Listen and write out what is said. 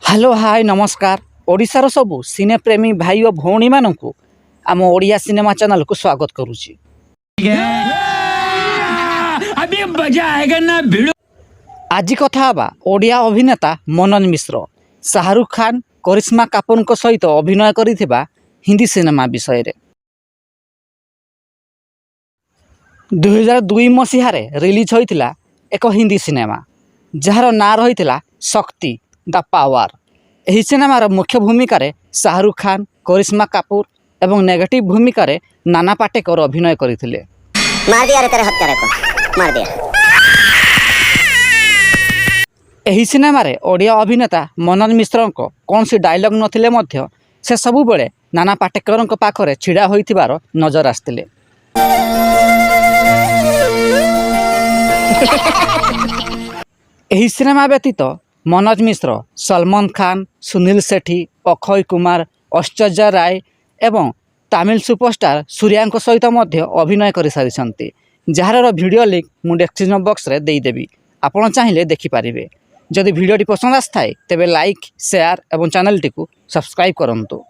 Hello hi नमस्कार ओडिशार सबु सिने प्रेमी भाई और भौणी मानू आम ओडिया सिनेमा चैनल को स्वागत करुच्ची। अभी मजा आएगा ना भिड़ो। आज कथा हवा ओडिया अभिनेता मनोज मिश्र शाहरुख खान करिश्मा कपूर सहित अभिनय करिथिबा हिंदी सिनेमा विषय रे 2002 मसीह रिलीज होइतिला एक हिंदी सिनेमा जार ना रही शक्ति द पावर। एही सिनेमार मुख्य भूमिका शाहरुख खान करिश्मा कपूर एवं नेगेटिव भूमिका नाना पाटेकर अभिनय करथिले। मार दिया रे तेरे हत्यारे को मार दिया। एही सिनेमा रे ओडिया अभिनेता मनोज मिश्र को कौन सी डायलॉग नथिले मध्य से सबु बेले नाना पाटेकर पाखरे छिड़ा होइथिबार नजर आस्तिले। एही सिनेमा व्यतीत मनोज मिश्र सलमान खान सुनील शेट्टी अक्षय कुमार ऐश्वर्या राय एवं तमिल सुपरस्टार सूर्या सहित अभिनय कर सारी जार वीडियो लिंक मुझे डिस्क्रिप्शन बॉक्स रे देदेवी आपण चाहिए देखिपारे। जदि वीडियोटी पसंद आए तेबे लाइक शेयर एवं चैनल टी सब्सक्राइब करंतु।